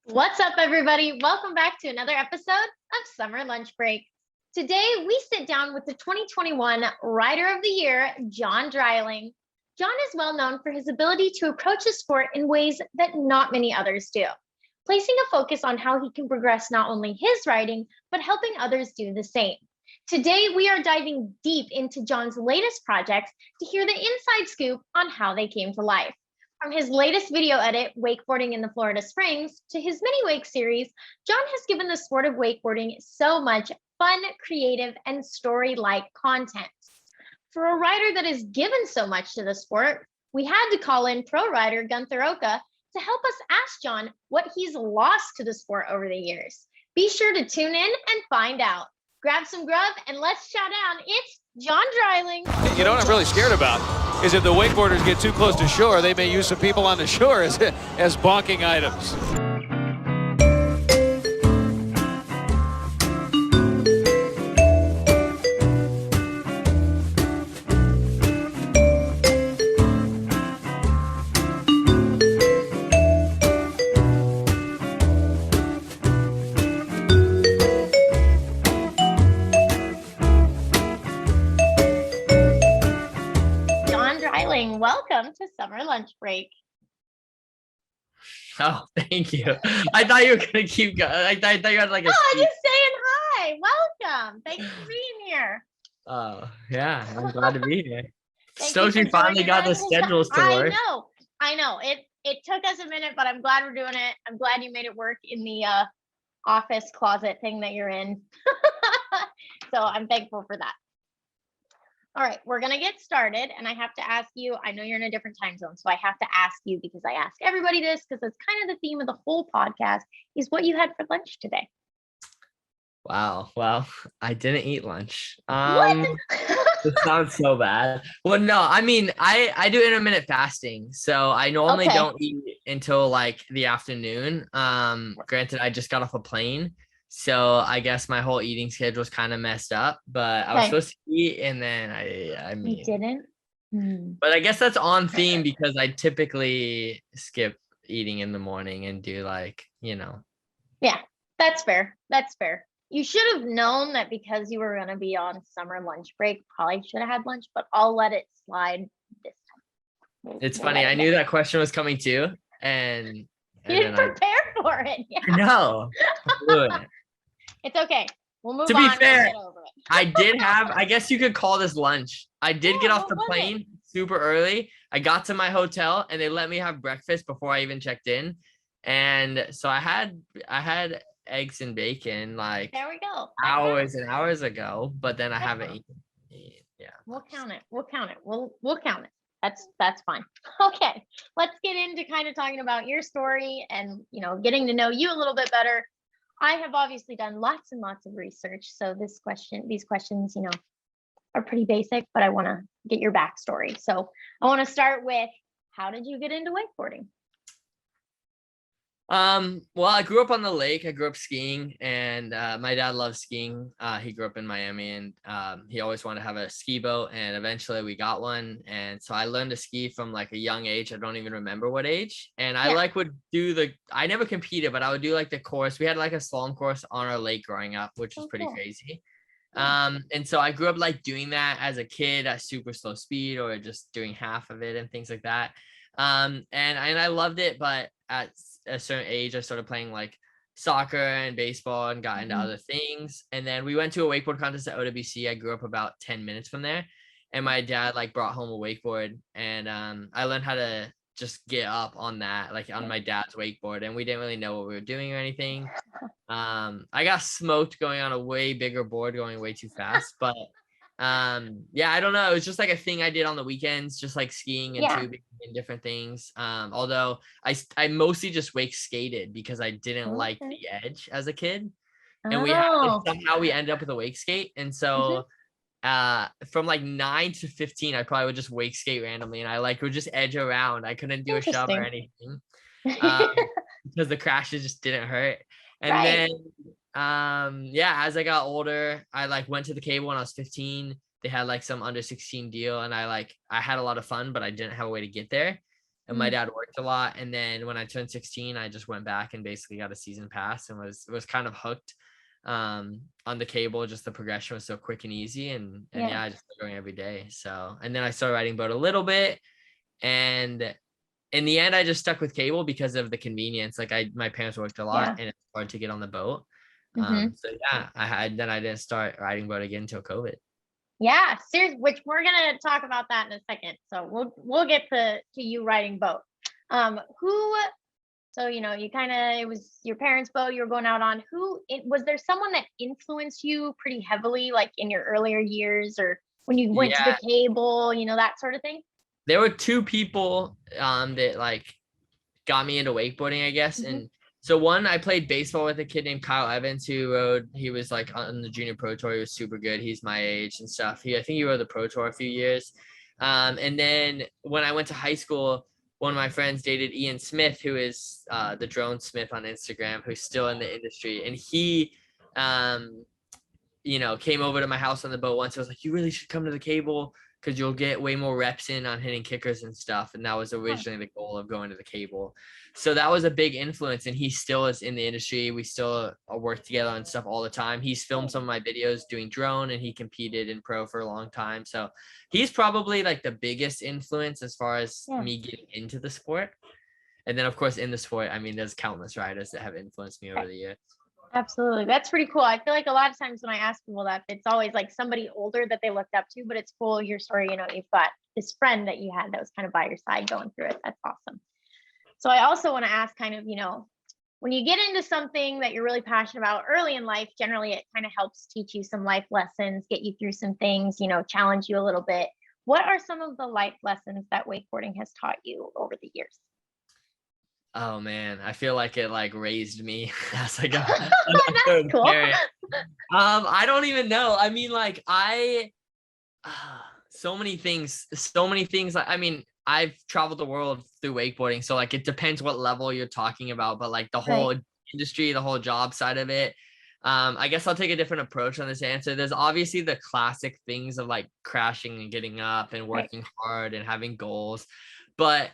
What's up, everybody? Welcome back to another episode of Summer Lunch Break. Today, we sit down with the 2021 Rider of the Year, John Dreiling. John is well known for his ability to approach the sport in ways that not many others do, placing a focus on how he can progress not only his riding, but helping others do the same. Today, we are diving deep into John's latest projects to hear the inside scoop on how they came to life. From his latest video edit, Wakeboarding in the Florida Springs, to his mini wake series, John has given the sport of wakeboarding so much fun, creative, and story-like content. For a rider that has given so much to the sport, we had to call in pro rider Gunther Oka to help us ask John what he's lost to the sport over the years. Be sure to tune in and find out. Grab some grub and let's chow down. It's John Dreiling. You know what I'm really scared about is if the wakeboarders get too close to shore, they may use some people on the shore as bonking items. Welcome to Summer Lunch Break. Oh, thank you. I thought you were going to keep going. I thought you had like a... Oh, just saying hi. Welcome. Thanks for being here. Oh, yeah. I'm glad to be here. So she finally got the schedules to work. I know. It took us a minute, but I'm glad we're doing it. I'm glad you made it work in the office closet thing that you're in. So I'm thankful for that. All right, we're going to get started, and I have to ask you, I know you're in a different time zone, so I have to ask you because I ask everybody this because it's kind of the theme of the whole podcast, is what you had for lunch today. Wow. Well, I didn't eat lunch. What? It sounds so bad. Well, no, I mean, I do intermittent fasting, so I normally don't eat until like the afternoon. Granted, I just got off a plane. So I guess my whole eating schedule was kind of messed up, but I was supposed to eat and then I mean, you didn't. But I guess that's on theme because I typically skip eating in the morning and do like, Yeah, that's fair. That's fair. You should have known that because you were going to be on summer lunch break, probably should have had lunch, but I'll let it slide this time. It's funny. I knew that question was coming too. And you didn't prepare for it. Yeah. No. It's okay. We'll move on. To be fair, we'll over it. I did have, I guess you could call this lunch. I did get off the plane super early. I got to my hotel and they let me have breakfast before I even checked in. And so I had eggs and bacon like there we go. Hours and hours ago, but then I haven't eaten. Yeah. We'll count it. We'll count it. That's fine. Okay. Let's get into kind of talking about your story and, getting to know you a little bit better. I have obviously done lots and lots of research. So these questions, are pretty basic, but I want to get your backstory. So I want to start with, how did you get into wakeboarding? Well, I grew up on the lake. I grew up skiing and my dad loves skiing. He grew up in Miami and he always wanted to have a ski boat, and eventually we got one. And so I learned to ski from like a young age. I don't even remember what age. And I I never competed, but I would do like the course. We had like a slalom course on our lake growing up, which was pretty crazy. And so I grew up like doing that as a kid at super slow speed or just doing half of it and things like that. And I loved it, but at a certain age, I started playing like soccer and baseball and got into other things. And then we went to a wakeboard contest at OWC. I grew up about 10 minutes from there, and my dad like brought home a wakeboard, and I learned how to just get up on that, like on my dad's wakeboard, and we didn't really know what we were doing or anything. I got smoked going on a way bigger board, going way too fast, but yeah, I don't know. It was just like a thing I did on the weekends, just like skiing and tubing and different things. Although I mostly just wake skated because I didn't like the edge as a kid. And somehow we ended up with a wake skate. And so from like 9 to 15, I probably would just wake skate randomly, and I like would just edge around. I couldn't do a shove or anything because the crashes just didn't hurt. And then as I got older, I like went to the cable when I was 15. They had like some under 16 deal, and I had a lot of fun, but I didn't have a way to get there. and my dad worked a lot. And then when I turned 16, I just went back and basically got a season pass and was kind of hooked on the cable. Just the progression was so quick and easy, and yeah, I just started going every day. So, and then I started riding boat a little bit, and in the end I just stuck with cable because of the convenience. Like my parents worked a lot and it's hard to get on the boat. So yeah, I didn't start riding boat again until COVID. Yeah, seriously, which we're gonna talk about that in a second. So we'll get to you riding boat. So you kind of, it was your parents' boat you were going out on. Was there someone that influenced you pretty heavily, like in your earlier years, or when you went to the cable, that sort of thing? There were two people that like got me into wakeboarding, I guess. And so one, I played baseball with a kid named Kyle Evans he was like on the junior pro tour. He was super good. He's my age and stuff. I think he rode the pro tour a few years. And then when I went to high school, one of my friends dated Ian Smith, who is the Drone Smith on Instagram, who's still in the industry. And he, came over to my house on the boat once. I was like, you really should come to the cable because you'll get way more reps in on hitting kickers and stuff. And that was originally the goal of going to the cable. So that was a big influence. And he still is in the industry. We still work together on stuff all the time. He's filmed some of my videos doing drone, and he competed in pro for a long time. So he's probably like the biggest influence as far as me getting into the sport. And then of course in the sport, I mean, there's countless riders that have influenced me over the years. Absolutely. That's pretty cool. I feel like a lot of times when I ask people that, it's always like somebody older that they looked up to, but it's cool. Your story, you've got this friend that you had that was kind of by your side going through it. That's awesome. So I also want to ask kind of, when you get into something that you're really passionate about early in life, generally it kind of helps teach you some life lessons, get you through some things, challenge you a little bit. What are some of the life lessons that wakeboarding has taught you over the years? Oh man, I feel like it like raised me as like a That's cool. parent. I don't even know. I mean, like so many things. I mean, I've traveled the world through wakeboarding, so like it depends what level you're talking about, but like the whole industry, the whole job side of it. I guess I'll take a different approach on this answer. There's obviously the classic things of like crashing and getting up and working hard and having goals, but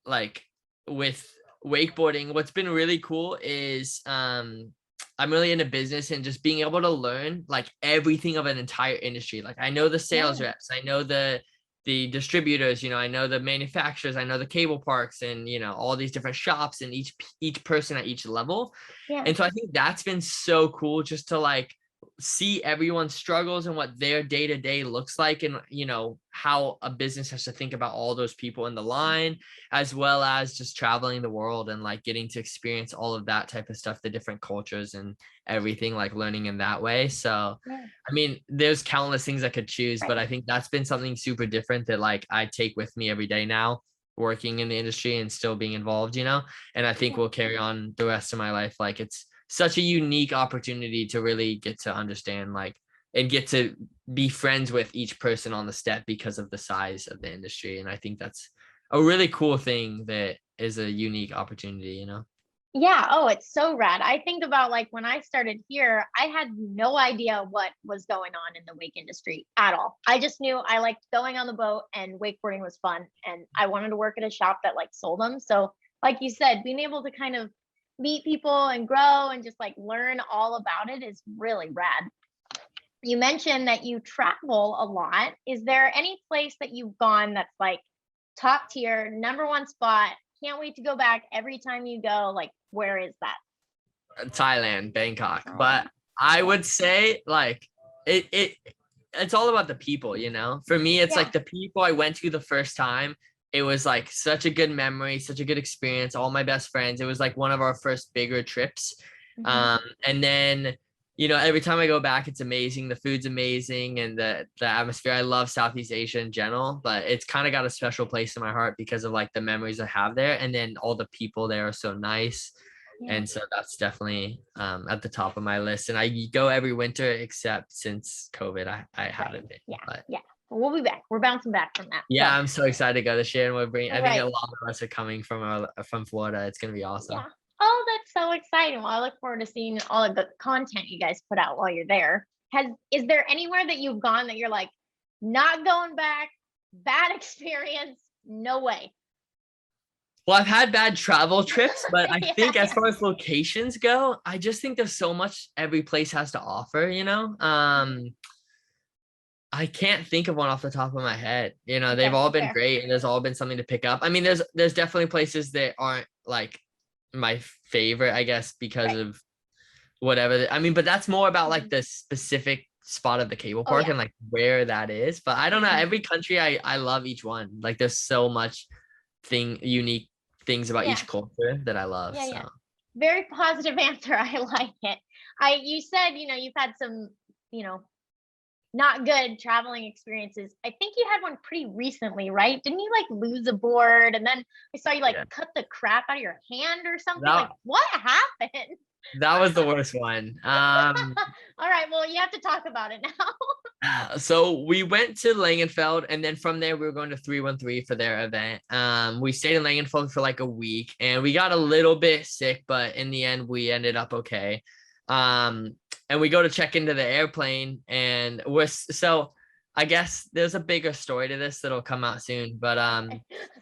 like with wakeboarding, what's been really cool is I'm really into business and just being able to learn like everything of an entire industry. Like I know the sales reps, I know the distributors, I know the manufacturers, I know the cable parks, and all these different shops and each person at each level. And so I think that's been so cool just to like see everyone's struggles and what their day-to-day looks like, and how a business has to think about all those people in the line, as well as just traveling the world and like getting to experience all of that type of stuff, the different cultures and everything, like learning in that way. So I mean, there's countless things I could choose, but I think that's been something super different that like I take with me every day now, working in the industry and still being involved, and I think will carry on the rest of my life. Like it's such a unique opportunity to really get to understand like and get to be friends with each person on the step because of the size of the industry. And I think that's a really cool thing that is a unique opportunity, Yeah. Oh, it's so rad. I think about like when I started here, I had no idea what was going on in the wake industry at all. I just knew I liked going on the boat and wakeboarding was fun, and I wanted to work at a shop that like sold them. So like you said, being able to kind of meet people and grow and just like learn all about it is really rad. You mentioned that you travel a lot. Is there any place that you've gone that's like top tier, number one spot? Can't wait to go back every time you go. Like, where is that? Thailand, Bangkok. But I would say like it's all about the people, For me, it's like the people I went to the first time. It was like such a good memory, such a good experience. All my best friends. It was like one of our first bigger trips. And then, every time I go back, it's amazing. The food's amazing, and the atmosphere. I love Southeast Asia in general, but it's kind of got a special place in my heart because of like the memories I have there. And then all the people there are so nice. And so that's definitely at the top of my list. And I go every winter except since COVID, I haven't been. We'll be back. We're bouncing back from that. Yeah, I'm so excited to go this year, and I think a lot of us are coming from Florida. It's gonna be awesome. Yeah. Oh, that's so exciting. Well, I look forward to seeing all of the content you guys put out while you're there. Is there anywhere that you've gone that you're like, not going back, bad experience, No way. Well, I've had bad travel trips, but I Yeah, think as yeah. far as locations go, I just think there's so much every place has to offer, I can't think of one off the top of my head. They've Okay, all been fair. great and there's all been something to pick up. I mean, there's definitely places that aren't like my favorite, I guess, because Right. of whatever. I mean, but that's more about like Mhm. the specific spot of the cable Oh park yeah. and like where that is. But I don't know. Mhm. Every country, I love each one. Like there's so much unique things about Yeah. each culture that I love. Yeah, yeah. So Very positive answer. I like it. You said, you've had some, you know, not good traveling experiences. I think you had one pretty recently, right? Didn't you like lose a board and then I saw you like yeah, cut the crap out of your hand or something? Like that what happened? that was the worst one. All right, well, you have to talk about it now. So we went to Langenfeld, and then from there we were going to 313 for their event. We stayed in Langenfeld for like a week, and we got a little bit sick, but in the end we ended up okay. And we go to check into the airplane, and so I guess there's a bigger story to this that'll come out soon, but Okay.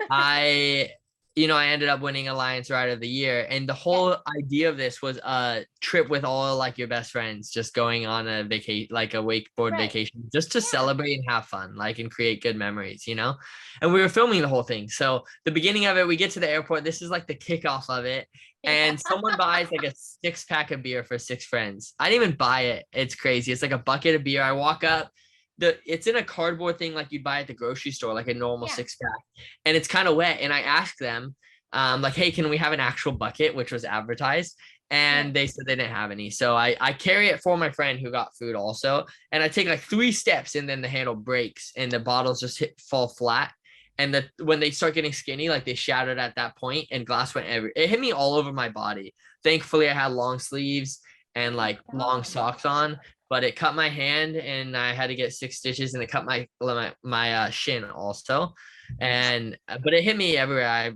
I I ended up winning Alliance Rider of the Year. And the Yes. whole idea of this was a trip with all like your best friends, just going on a vacation, like a wakeboard Right. vacation, just to Yeah. celebrate and have fun, like, and create good memories. And we were filming the whole thing. So the beginning of it, we get to the airport. This is like the kickoff of it. Yeah. And someone buys like a 6-pack of beer for 6 friends. I didn't even buy it. It's crazy. It's like a bucket of beer. I walk up. It's in a cardboard thing like you buy at the grocery store, like a normal Yeah. 6-pack, and it's kind of wet. And I asked them, like, hey, can we have an actual bucket, which was advertised? And Right. they said they didn't have any. So I carry it for my friend who got food also. And I take like 3 steps and then the handle breaks and the bottles just fall flat. And when they start getting skinny, like they shattered at that point and glass went it hit me all over my body. Thankfully, I had long sleeves and Oh like my long God. socks on, but it cut my hand and I had to get 6 stitches and it cut my shin also. And but it hit me everywhere.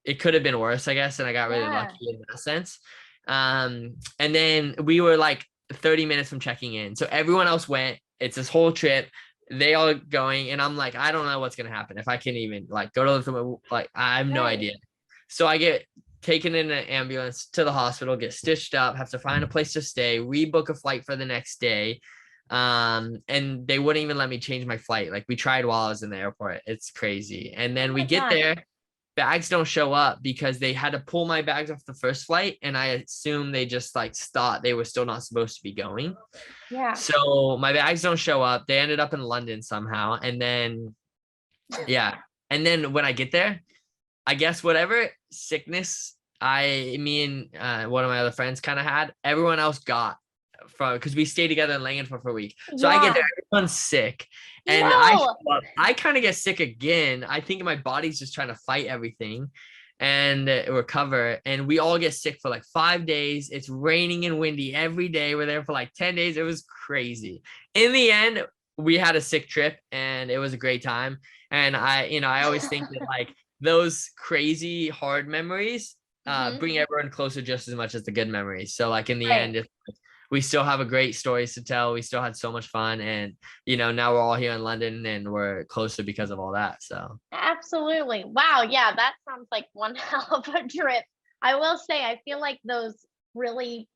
It could have been worse, I guess, and I got really Yeah. lucky in that sense. And then we were like 30 minutes from checking in. So everyone else went. It's this whole trip. They all going, and I'm like, I don't know what's gonna happen if I can even like go to the like I have no Right. idea. So I get taken in an ambulance to the hospital, get stitched up, have to find a place to stay, rebook a flight for the next day. And they wouldn't even let me change my flight. Like we tried while I was in the airport. It's crazy. And Oh then we my get gosh. there, bags don't show up because they had to pull my bags off the first flight, and I assume they just like thought they were still not supposed to be going. Yeah. So my bags don't show up. They ended up in London somehow. And then yeah. And then when I get there, I guess whatever sickness me and one of my other friends kind of had, everyone else got from, because we stayed together in Langenfeld for a week. So I get Yeah. there, everyone's sick, and No. I kind of get sick again. I think my body's just trying to fight everything and recover. And we all get sick for like 5 days. It's raining and windy every day. We're there for like 10 days. It was crazy. In the end, we had a sick trip and it was a great time. And I always think that like those crazy hard memories Mhm. bring everyone closer just as much as the good memories. So like in the Right. end, we still have a great stories to tell. We still had so much fun, and now we're all here in London and we're closer because of all that. So Absolutely. Wow. Yeah, that sounds like one hell of a trip. I will say, I feel like those really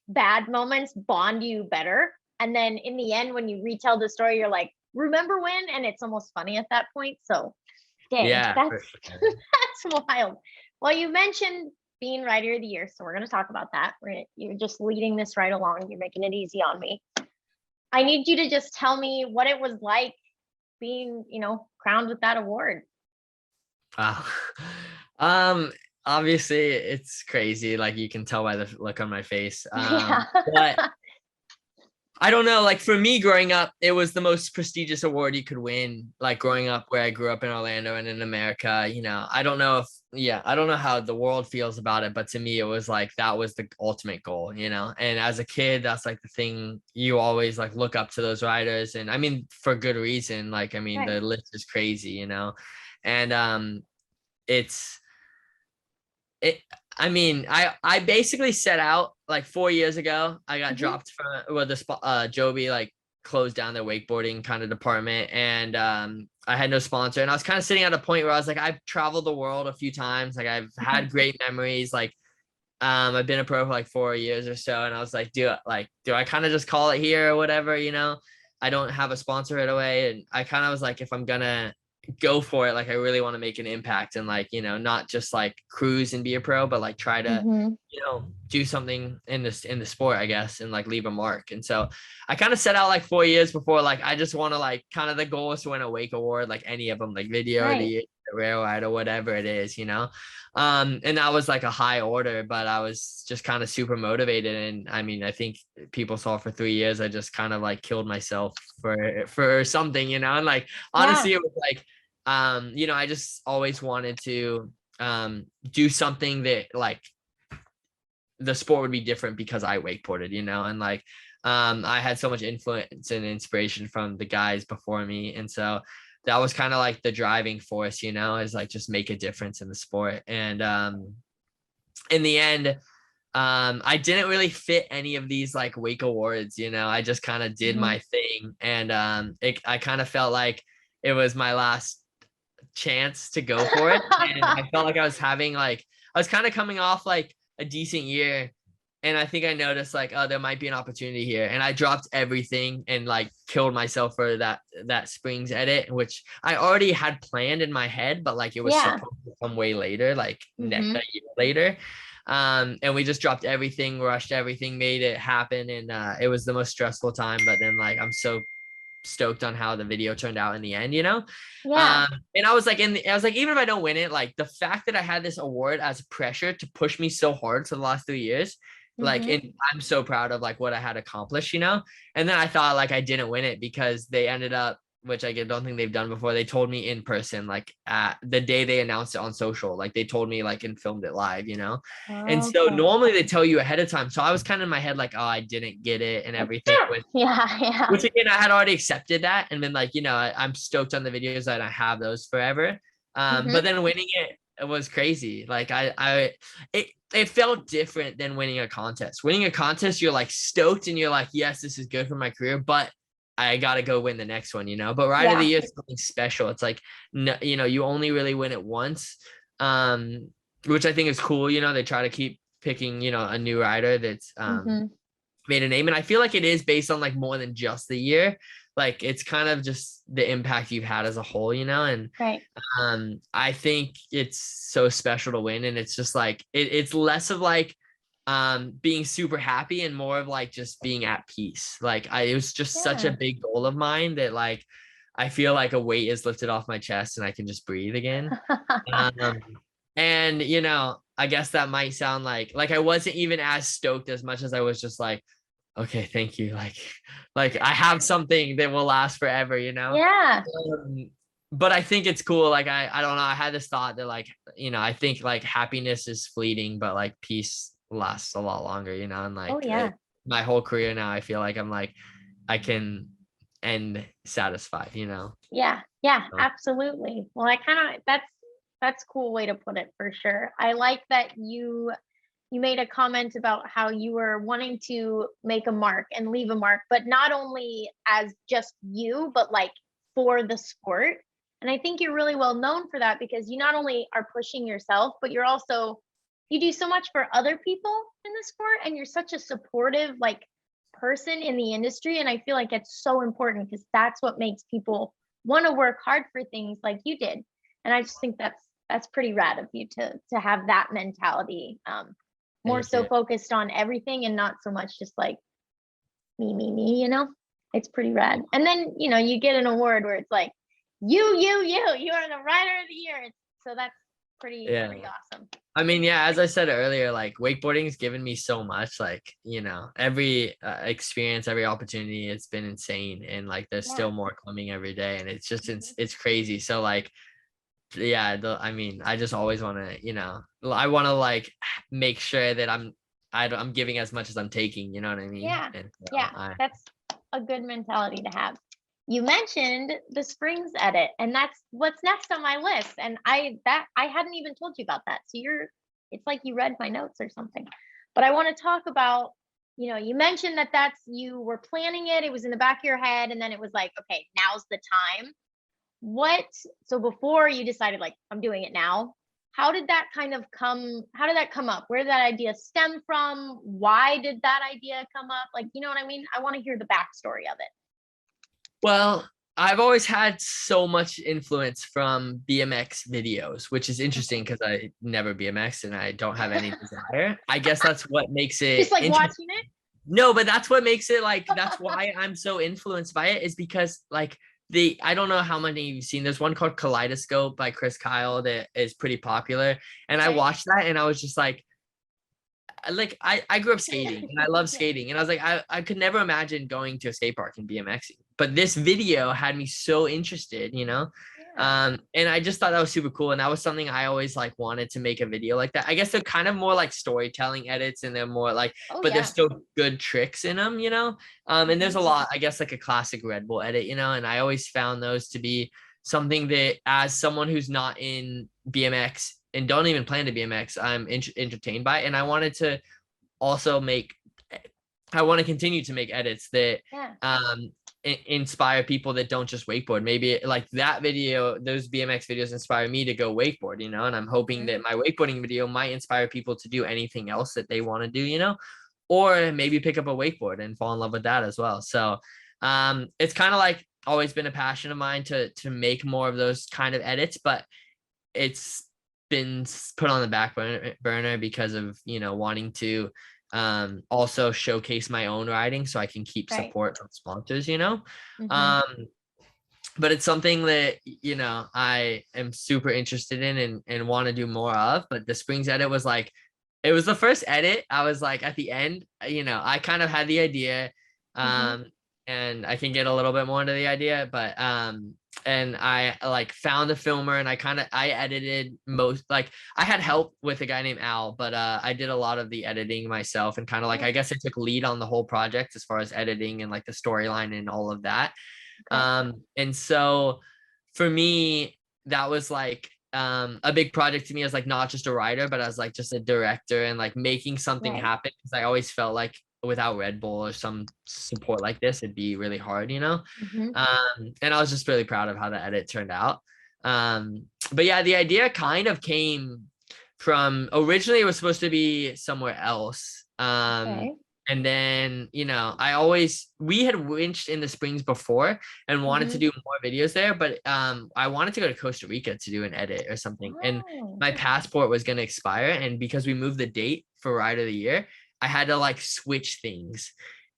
bad moments bond you better. And then in the end, when you retell the story, you're like, remember when? And it's almost funny at that point. So, dang, yeah, that's for sure. that's wild. Well, you mentioned being writer of the year, so we're going to talk about that. You're just leading this right along. You're making it easy on me. I need you to just tell me what it was like being, crowned with that award. Wow. Um, Obviously it's crazy. Like you can tell by the look on my face. Yeah. But I don't know. Like for me growing up, it was the most prestigious award you could win. Like growing up where I grew up in Orlando and in America, I don't know I don't know how the world feels about it, but to me, it was like that was the ultimate goal. And as a kid, that's like the thing you always like look up to those riders. And I mean, for good reason. Like, I mean, Right. the list is crazy. And it's it I mean, I basically set out like 4 years ago. I got Mhm. dropped from the spot. Joby like closed down their wakeboarding kind of department, and I had no sponsor, and I was kind of sitting at a point where I was like, I've traveled the world a few times. Like I've had great memories. Like, I've been a pro for like 4 years or so. And I was like, do I kind of just call it here or whatever, I don't have a sponsor right away. And I kind of was like, if I'm gonna go for it, like I really want to make an impact and like, not just like cruise and be a pro, but like try to, Mm-hmm. do something in the sport, I guess, and like leave a mark. And so I kind of set out like 4 years before, like, I just want to like kind of the goal is to win a Wake Award, like any of them, like video of the Right. year, rail ride, or whatever it is, and that was like a high order, but I was just kind of super motivated. And I mean, I think people saw for 3 years, I just kind of like killed myself for something, and like, honestly, it was like, I just always wanted to do something that like the sport would be different because I wakeboarded, and like I had so much influence and inspiration from the guys before me. And so that was kind of like the driving force, is like just make a difference in the sport. And in the end, I didn't really fit any of these like Wake Awards, I just kind of did my thing. And I kind of felt like it was my last chance to go for it. And I felt like I was kind of coming off like a decent year. And I think I noticed like, oh, there might be an opportunity here. And I dropped everything and like killed myself for that Springs edit, which I already had planned in my head, but like it was supposed to come way later, like a year later. And we just dropped everything, rushed everything, made it happen. And it was the most stressful time. But then like, I'm so stoked on how the video turned out in the end, Yeah. And I was like, even if I don't win it, like the fact that I had this award as pressure to push me so hard for the last 3 years, like, and I'm so proud of like what I had accomplished, and then I thought like I didn't win it because they ended up, which I don't think they've done before. They told me in person, like the day they announced it on social, like they told me like and filmed it live, And so normally they tell you ahead of time. So I was kind of in my head like, oh, I didn't get it and everything. Which again, I had already accepted that. And then like, I'm stoked on the videos that I have those forever. But then winning it was crazy. Like it felt different than winning a contest. Winning a contest, you're like stoked and you're like, yes, this is good for my career, but I got to go win the next one, But Ride of the Year is something special. It's like, no, you only really win it once, which I think is cool. They try to keep picking, a new rider that's made a name. And I feel like it is based on like more than just the year. Like it's kind of just the impact you've had as a whole, and I think it's so special to win. And it's just like, it's less of like, being super happy and more of like just being at peace. Like it was just such a big goal of mine that like I feel like a weight is lifted off my chest and I can just breathe again. And I guess that might sound like I wasn't even as stoked as much as I was just like, okay, thank you, like I have something that will last forever, but I think it's cool. Like I don't know, I had this thought that like, I think like happiness is fleeting, but like peace lasts a lot longer, and like my whole career now, I feel like I'm like I can end satisfied, Yeah, absolutely. Well, I kind of that's a cool way to put it for sure. I like that you made a comment about how you were wanting to make a mark and leave a mark, but not only as just you, but like for the sport. And I think you're really well known for that because you not only are pushing yourself, but you do so much for other people in the sport, and you're such a supportive like person in the industry. And I feel like it's so important because that's what makes people want to work hard for things like you did. And I just think that's pretty rad of you to have that mentality. More so focused on everything and not so much just like me, it's pretty rad. And then, you get an award where it's like, you are the Rider of the Year. So that's pretty awesome. I mean, as I said earlier, like wakeboarding has given me so much, like, every experience, every opportunity, it's been insane. And like, there's still more coming every day. And it's just, it's crazy. So like, I mean, I just always want to, I want to like make sure that I'm giving as much as I'm taking, you know what I mean? And so that's a good mentality to have. You mentioned the Springs edit, and that's what's next on my list. And I hadn't even told you about that. So it's like you read my notes or something. But I want to talk about, you mentioned that you were planning it. It was in the back of your head, and then it was like, okay, now's the time. So before you decided like, I'm doing it now, how did that come up? Where did that idea stem from? Why did that idea come up? Like, you know what I mean? I want to hear the backstory of it. Well, I've always had so much influence from BMX videos, which is interesting because I never BMX and I don't have any desire. I guess that's what makes it Just like watching it? No, but that's what makes it like, that's why I'm so influenced by it, is because like I don't know how many you've seen. There's one called Kaleidoscope by Chris Kyle that is pretty popular. And I Okay. watched that and I was just like I grew up skating and I love skating. And I was like, I could never imagine going to a skate park and BMXing. But this video had me so interested, you know? Yeah. And I just thought that was super cool. And that was something I always like wanted to make a video like that. I guess they're kind of more like storytelling edits and they're more like, Oh, but yeah. there's still good tricks in them, you know? And there's a lot, I guess, like a classic Red Bull edit, you know? And I always found those to be something that, as someone who's not in BMX and don't even plan to BMX, I'm entertained by it. And I wanted to also I want to continue to make edits that inspire people that don't just wakeboard. Maybe like that video, those BMX videos inspire me to go wakeboard, you know, and I'm hoping that my wakeboarding video might inspire people to do anything else that they want to do, you know, or maybe pick up a wakeboard and fall in love with that as well. So it's kind of like always been a passion of mine to make more of those kind of edits, but it's been put on the back burner because of, you know, wanting to also showcase my own riding so I can keep support from sponsors, you know. But it's something that, you know, I am super interested in and want to do more of. But the Springs edit was like, it was the first edit. I was like, at the end, you know, I kind of had the idea, and I can get a little bit more into the idea, but and I like found a filmer and I edited most, like I had help with a guy named Al, but I did a lot of the editing myself and kind of like, I guess I took lead on the whole project as far as editing and like the storyline and all of that. And so for me, that was like a big project to me as like not just a writer, but as like just a director and like making something happen, because I always felt like without Red Bull or some support like this, it'd be really hard, you know. And I was just really proud of how the edit turned out. But yeah, the idea kind of came from, originally it was supposed to be somewhere else. And then, you know, we had winched in the Springs before and wanted to do more videos there, but I wanted to go to Costa Rica to do an edit or something. And my passport was going to expire. And because we moved the date for Ride of the Year, I had to like switch things.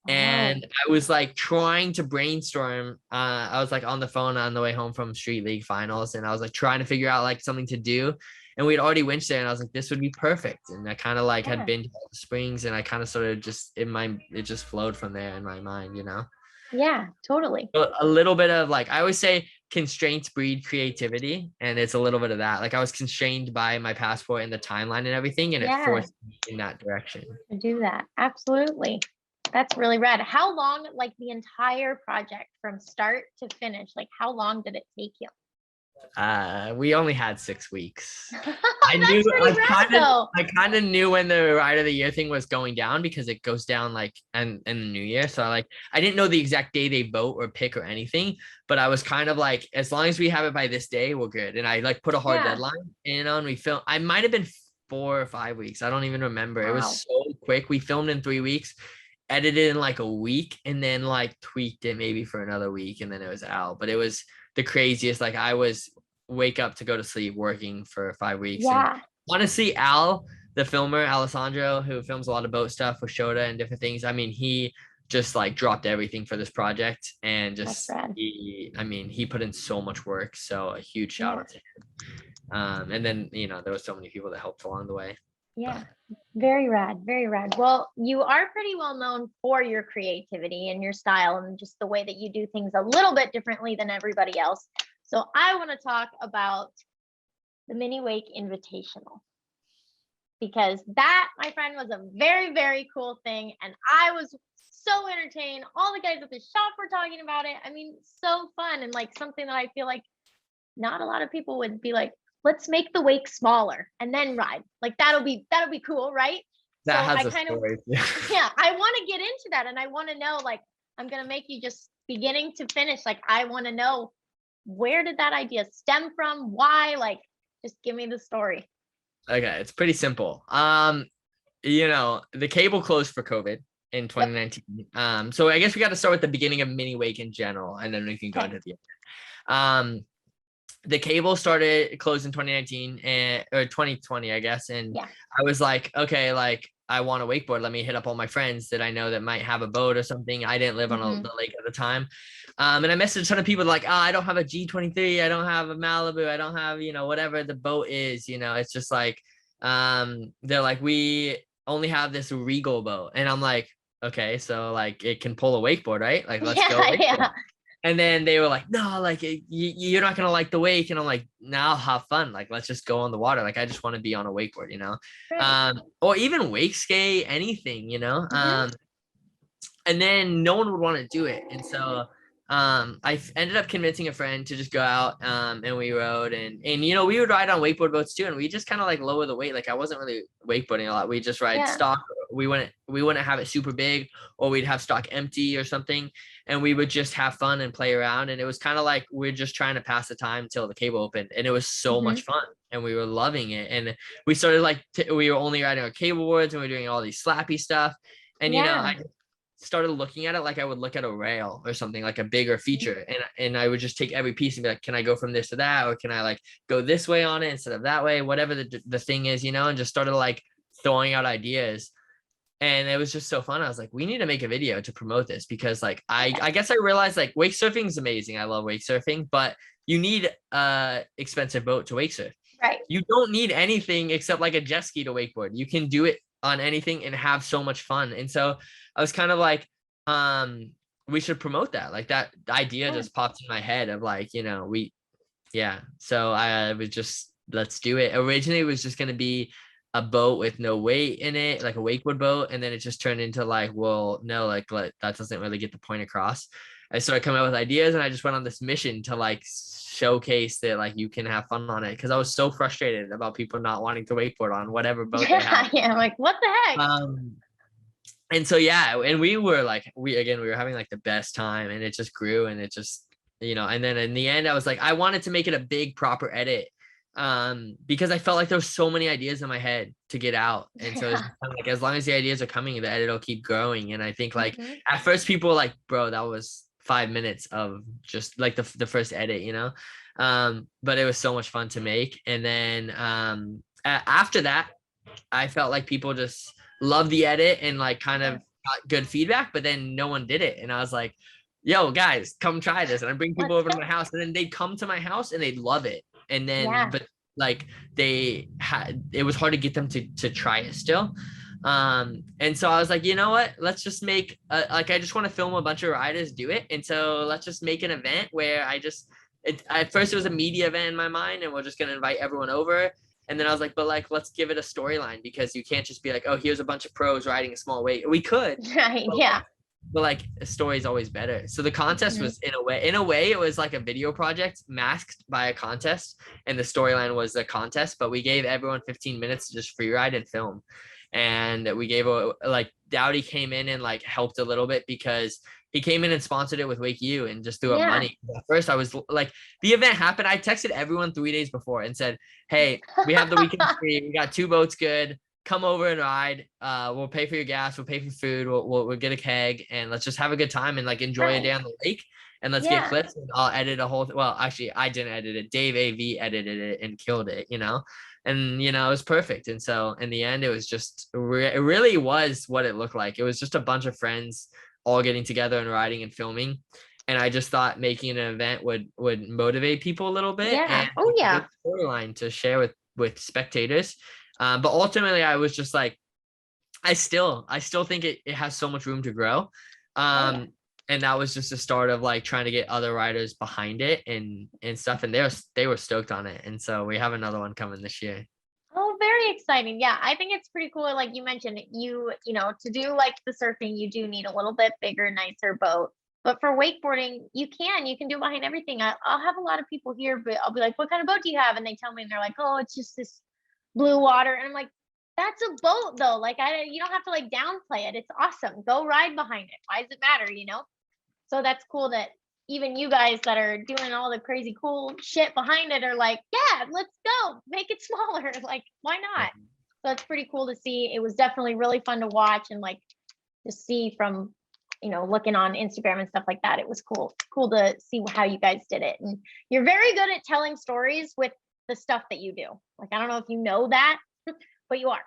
And I was like trying to brainstorm. I was like on the phone on the way home from Street League finals, and I was like trying to figure out like something to do. And we'd already winched there, and I was like, this would be perfect. And I kind of like had been to the Springs, and I kind of sort of just it just flowed from there in my mind, you know? Yeah, totally. A little bit of like, I always say constraints breed creativity, and it's a little bit of that. Like I was constrained by my passport and the timeline and everything, and it forced me in that direction. To do that. Absolutely. That's really rad. How long, like the entire project from start to finish, like how long did it take you? We only had 6 weeks. I kind of knew when the Ride of the Year thing was going down, because it goes down like in the new year. So I didn't know the exact day they vote or pick or anything, but I was kind of like, as long as we have it by this day, we're good. And I like put a hard deadline in on, we filmed, I might've been 4 or 5 weeks. I don't even remember. It was so quick. We filmed in 3 weeks, edited in like a week, and then like tweaked it maybe for another week, and then it was out. But it was the craziest. Like I was wake up to go to sleep working for 5 weeks. And honestly, Al, the filmer, Alessandro, who films a lot of boat stuff with Shota and different things, I mean, he just like dropped everything for this project, and just he put in so much work. So a huge shout out to him. And then, you know, there was so many people that helped along the way. Very rad, very rad. Well, you are pretty well known for your creativity and your style and just the way that you do things a little bit differently than everybody else. So I want to talk about the Mini Wake Invitational, because that, my friend, was a very, very cool thing. And I was so entertained. All the guys at the shop were talking about it. I mean, so fun, and like something that I feel like not a lot of people would be like, let's make the wake smaller and then ride. Like that'll be cool, right? That has a story. I want to get into that, and I want to know, like, I'm gonna make you just beginning to finish. Like I want to know where did that idea stem from? Why? Like, just give me the story. Okay, it's pretty simple. The cable closed for COVID in 2019. So I guess we got to start with the beginning of mini wake in general, and then we can go into the end. The cable started closed in 2019 or 2020, I guess. And I was like, okay, like I want a wakeboard. Let me hit up all my friends that I know that might have a boat or something. I didn't live on the lake at the time. And I messaged a ton of people like, oh, I don't have a G23. I don't have a Malibu. I don't have, whatever the boat is, it's just like, they're like, we only have this Regal boat. And I'm like, okay, so like it can pull a wakeboard, right? Like, let's go. And then they were like, no, like you're not going to like the wake. And I'm like, no, I'll have fun. Like, let's just go on the water. Like, I just want to be on a wakeboard, Right. Or even wake skate, anything, and then no one would want to do it. And so I ended up convincing a friend to just go out and we rode and we would ride on wakeboard boats too. And we just kind of like lower the weight. Like I wasn't really wakeboarding a lot. We just ride stock. We wouldn't have it super big, or we'd have stock empty or something. And we would just have fun and play around. And it was kind of like we're just trying to pass the time till the cable opened. And it was so much fun. And we were loving it. And we started like, we were only riding our cable boards and we were doing all these slappy stuff. And, I started looking at it like I would look at a rail or something, like a bigger feature. And I would just take every piece and be like, can I go from this to that? Or can I like go this way on it instead of that way? Whatever the thing is, and just started like throwing out ideas. And it was just so fun. I was like, we need to make a video to promote this because like, I guess I realized like wake surfing is amazing. I love wake surfing, but you need a expensive boat to wake surf. Right. You don't need anything except like a jet ski to wakeboard. You can do it on anything and have so much fun. And so I was kind of like, we should promote that. Like that idea just popped in my head of like, so I was just, let's do it. Originally it was just going to be a boat with no weight in it, like a wakeboard boat. And then it just turned into like, well, no, like that doesn't really get the point across. I started coming up with ideas and I just went on this mission to like showcase that like you can have fun on it. Cause I was so frustrated about people not wanting to wakeboard on whatever boat they have. Yeah, like what the heck? And so, and we were like, we were having like the best time and it just grew and it just, and then in the end I was like, I wanted to make it a big proper edit because I felt like there was so many ideas in my head to get out. And so it's kind of like, as long as the ideas are coming, the edit will keep growing. And I think like at first people were like, bro, that was 5 minutes of just like the first edit, but it was so much fun to make. And then after that, I felt like people just loved the edit and like kind of got good feedback, but then no one did it. And I was like, yo, guys, come try this. And I bring people over to my house and then they'd come to my house and they'd love it. And then, but like it was hard to get them to try it still. And so I was like, you know what, let's just make I just want to film a bunch of riders do it. And so let's just make an event where at first it was a media event in my mind and we're just going to invite everyone over. And then I was like, but like, let's give it a storyline because you can't just be like, oh, here's a bunch of pros riding a small wake. We could, right? But like a story is always better. So the contest was in a way, it was like a video project masked by a contest, and the storyline was the contest. But we gave everyone 15 minutes to just free ride and film. And we gave like Dowdy came in and like helped a little bit because he came in and sponsored it with Wake U and just threw up money. At first I was like, the event happened. I texted everyone 3 days before and said, hey, we have the weekend free. We got 2 boats good. Come over and ride. We'll pay for your gas. We'll pay for food. We'll get a keg and let's just have a good time and like enjoy a day on the lake. And let's get clips. And I'll edit a whole. Well, actually, I didn't edit it. Dave AV edited it and killed it. And it was perfect. And so in the end, it was just it really was what it looked like. It was just a bunch of friends all getting together and riding and filming. And I just thought making an event would motivate people a little bit. Yeah. And storyline to share with spectators. But ultimately I was just like, I still think it has so much room to grow. And that was just the start of like trying to get other riders behind it and stuff. And they were stoked on it. And so we have another one coming this year. Oh, very exciting. Yeah, I think it's pretty cool. Like you mentioned, to do like the surfing, you do need a little bit bigger, nicer boat. But for wakeboarding, you can do behind everything. I'll have a lot of people here, but I'll be like, what kind of boat do you have? And they tell me, and they're like, oh, it's just this blue water. And I'm like, that's a boat though. Like you don't have to like downplay it. It's awesome. Go ride behind it. Why does it matter? So that's cool that even you guys that are doing all the crazy cool shit behind it are like, yeah, let's go, make it smaller. Like, why not? So it's pretty cool to see. It was definitely really fun to watch and like to see from, looking on Instagram and stuff like that. It was cool to see how you guys did it. And you're very good at telling stories with the stuff that you do. Like, I don't know if you know that, but you are.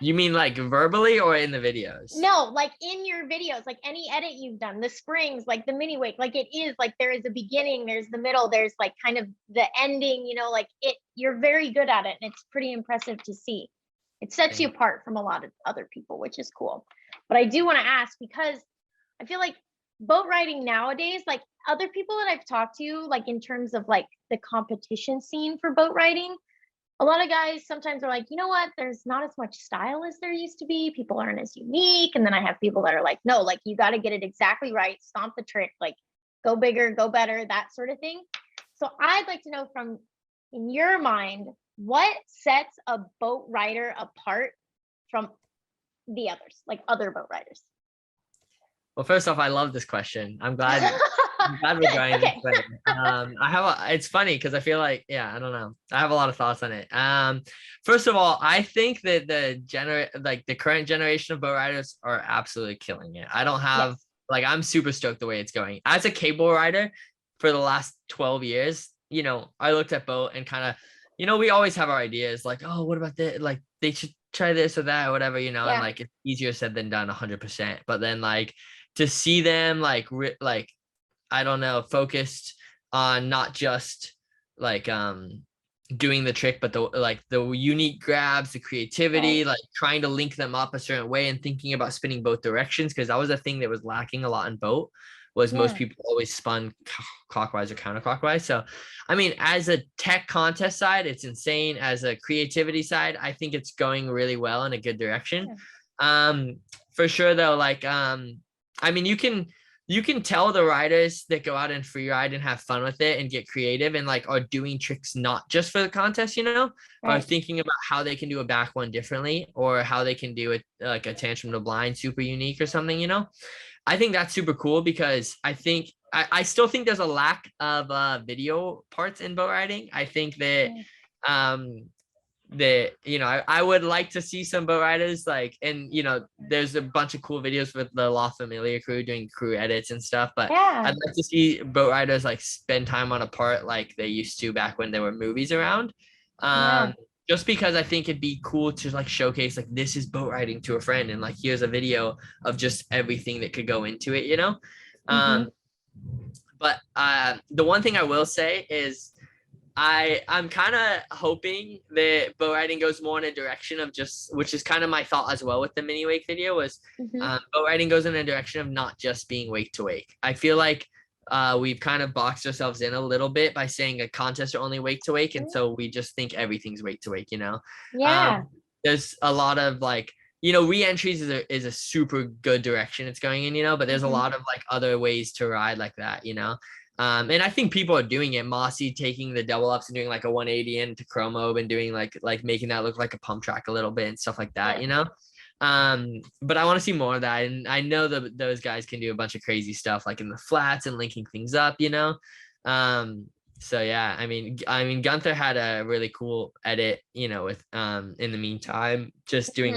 You mean like verbally or in the videos? No, like in your videos, like any edit you've done, the springs, like the mini wake, like it is like there is a beginning, there's the middle, there's like kind of the ending, like you're very good at it. And it's pretty impressive to see. It sets you apart from a lot of other people, which is cool. But I do want to ask, because I feel like boat riding nowadays, like other people that I've talked to, like in terms of like the competition scene for boat riding, a lot of guys sometimes are like, you know what, there's not as much style as there used to be. People aren't as unique. And then I have people that are like, no, like you got to get it exactly right. Stomp the trick, like go bigger, go better, that sort of thing. So I'd like to know from, in your mind, what sets a boat rider apart from the others, like other boat riders? Well, first off, I love this question. I'm glad we're going this way. It's funny because I feel like, I don't know. I have a lot of thoughts on it. First of all, I think that the current generation of boat riders are absolutely killing it. I don't have I'm super stoked the way it's going. As a cable rider for the last 12 years, I looked at boat and kind of, we always have our ideas like, oh, what about this? Like they should try this or that or whatever, and like it's easier said than done 100%. But then like to see them like I don't know, focused on not just like doing the trick, but the unique grabs, the creativity, like trying to link them up a certain way and thinking about spinning both directions, because that was a thing that was lacking a lot in boat. Was most people always spun clockwise or counterclockwise. So, I mean, as a tech contest side, it's insane. As a creativity side, I think it's going really well in a good direction. For sure though, like I mean, you can tell the riders that go out and free ride and have fun with it and get creative and like are doing tricks not just for the contest, are thinking about how they can do a back one differently, or how they can do it like a tantrum to blind super unique or something, I think that's super cool, because I still think there's a lack of video parts in boat riding. I think that I would like to see some boat riders like, and there's a bunch of cool videos with the La Familia crew doing crew edits and stuff, but I'd like to see boat riders like spend time on a part like they used to back when there were movies around. Just because I think it'd be cool to like showcase like this is boat riding to a friend, and like here's a video of just everything that could go into it, But the one thing I will say is I'm kind of hoping that boat riding goes more in a direction of just, which is kind of my thought as well with the mini wake video, was boat riding goes in a direction of not just being wake to wake. I feel like we've kind of boxed ourselves in a little bit by saying a contest are only wake to wake, and so we just think everything's wake to wake. There's a lot of like, re-entries is a super good direction it's going in, but there's a lot of like other ways to ride like that, and I think people are doing it. Mossy taking the double ups and doing like a 180 into chromo and doing like making that look like a pump track a little bit and stuff like that, but I want to see more of that. And I know that those guys can do a bunch of crazy stuff like in the flats and linking things up, so yeah, I mean Gunther had a really cool edit, with in the meantime, just doing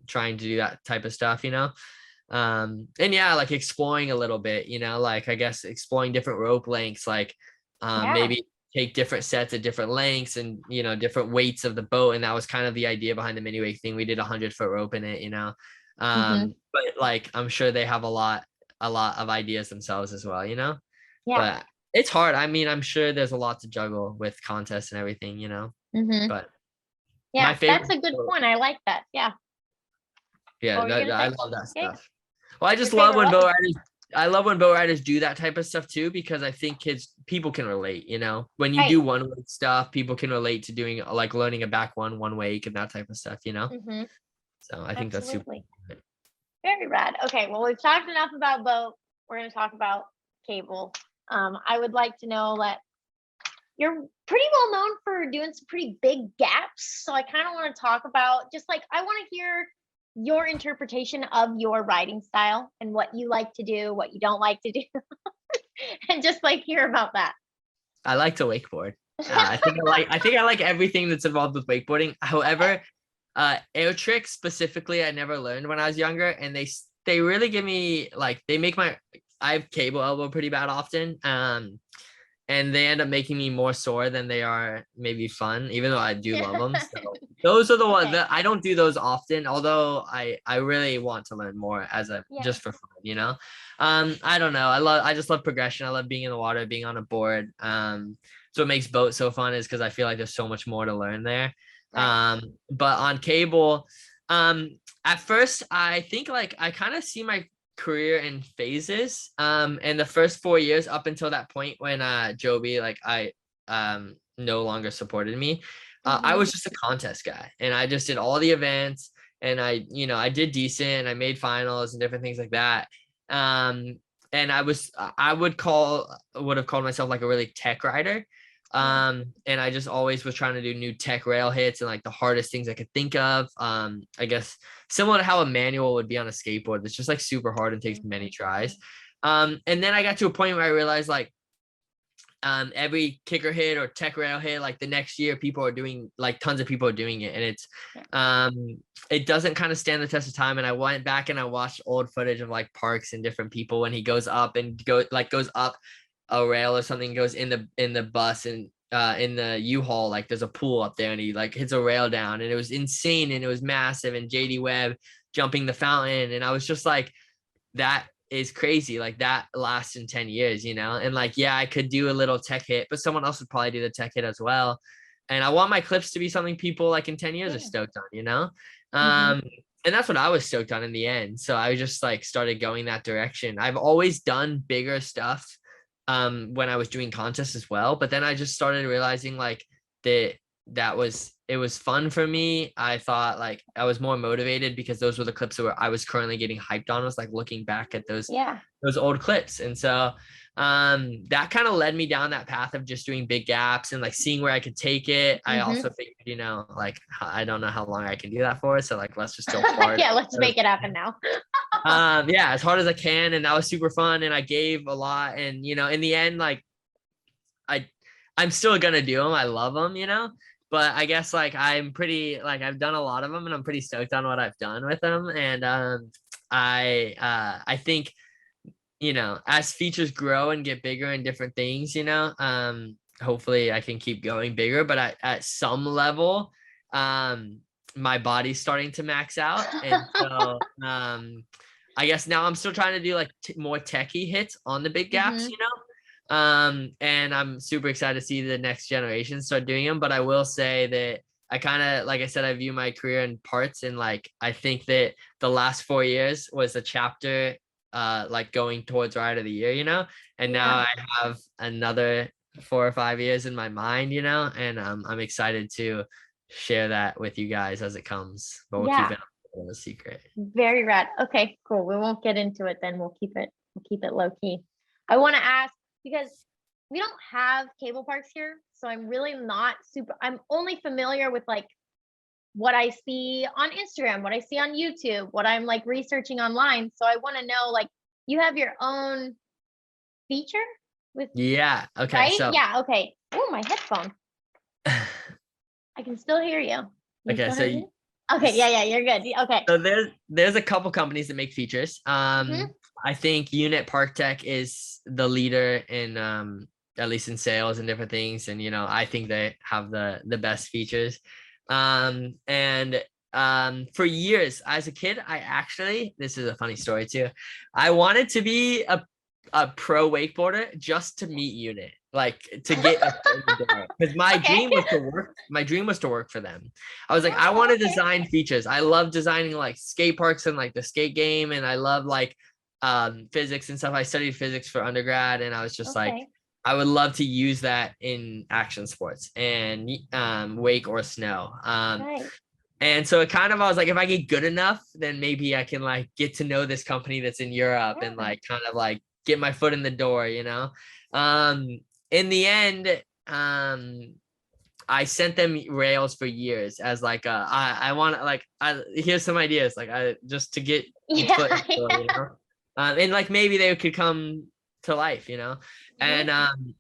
trying to do that type of stuff, and like exploring a little bit, like I guess exploring different rope lengths, like maybe take different sets at different lengths and different weights of the boat. And that was kind of the idea behind the mini wake thing. We did 100-foot rope in it, but like I'm sure they have a lot of ideas themselves as well, but it's hard. I mean, I'm sure there's a lot to juggle with contests and everything, but yeah, that's a good point. I like that. I love that stuff. Well, I just love when boat riders. I love when boat riders do that type of stuff too, because I think people can relate. When you do one wake stuff, people can relate to doing like learning a back one wake and that type of stuff. So I think that's super. Very rad. Okay, well, we've talked enough about boat. We're going to talk about cable. I would like to know that you're pretty well known for doing some pretty big gaps. So I kind of want to talk about just like, I want to hear your interpretation of your riding style and what you like to do, what you don't like to do. and just like hear about that. I like to wakeboard. I think I like everything that's involved with wakeboarding. However, air tricks specifically, I never learned when I was younger, and they really give me like I have cable elbow pretty bad often. And they end up making me more sore than they are maybe fun, even though I do love them. So those are the ones that I don't do those often, although I really want to learn more just for fun, you know? I don't know. I just love progression. I love being in the water, being on a board. So what makes boat so fun is because I feel like there's so much more to learn there. Right. But on cable, at first I think like I kind of see my career in phases. And the first 4 years up until that point when Joby I no longer supported me, I was just a contest guy, and I just did all the events, and I did decent, I made finals and different things like that. And I would have called myself like a really tech rider. And I just always was trying to do new tech rail hits and like the hardest things I could think of. I guess similar to how a manual would be on a skateboard. It's just like super hard and takes many tries. And then I got to a point where I realized like every kicker hit or tech rail hit, like the next year people are doing, like tons of people are doing it, and it's it doesn't kind of stand the test of time. And I went back and I watched old footage of like Parks and different people when he goes up a rail or something, goes in the bus and in the U-Haul, like there's a pool up there, and he like hits a rail down, and it was insane and it was massive, and JD Webb jumping the fountain, and I was just like, that is crazy. Like that lasts in 10 years, you know? And like, yeah, I could do a little tech hit, but someone else would probably do the tech hit as well. And I want my clips to be something people like in 10 years are stoked on, you know? And that's what I was stoked on in the end. So I just like started going that direction. I've always done bigger stuff when I was doing contests as well, but then I just started realizing like it was fun for me. I thought like I was more motivated because those were the clips where I was currently getting hyped on, was like looking back at those old clips. And so that kind of led me down that path of just doing big gaps and like seeing where I could take it. I also figured, like I don't know how long I can do that for, so like let's just go hard. Let's make it happen now. As hard as I can, and that was super fun, and I gave a lot, and in the end, like I'm still gonna do them. I love them, but I guess like I'm pretty, like I've done a lot of them, and I'm pretty stoked on what I've done with them. And I think as features grow and get bigger and different things, hopefully I can keep going bigger, but at some level my body's starting to max out, and so I guess now I'm still trying to do like more techie hits on the big gaps, and I'm super excited to see the next generation start doing them. But I will say that I kind of, like I said, I view my career in parts, and like I think that the last 4 years was a chapter like going towards Rider of the Year, and now I have another 4 or 5 years in my mind, and I'm excited to share that with you guys as it comes, but we'll keep it a secret. Very rad. Okay, cool. We won't get into it then. We'll keep it low key. I want to ask, because we don't have cable parks here, so I'm really not I'm only familiar with like what I see on Instagram, what I see on YouTube, what I'm like researching online. So I want to know, like, you have your own feature with okay, right? so Okay. Oh, my headphone. I can still hear you. Okay, so you're good. Okay. So there's a couple companies that make features. I think Unit Park Tech is the leader in at least in sales and different things, and I think they have the best features. And for years as a kid, this is a funny story too, I wanted to be a pro wakeboarder just to meet Unit, like to get a foot in the door, because my dream was to work for them. I was like, I want to design features. I love designing like skate parks and like the skate game, and I love like physics and stuff. I studied physics for undergrad, and I was just like, I would love to use that in action sports and wake or snow. And so I was like, if I get good enough, then maybe I can like get to know this company that's in Europe and like kind of like get my foot in the door, in the end, I sent them rails for years as like I want to like here's some ideas, like I just to get foot in the door, and like maybe they could come to life, Mhm. And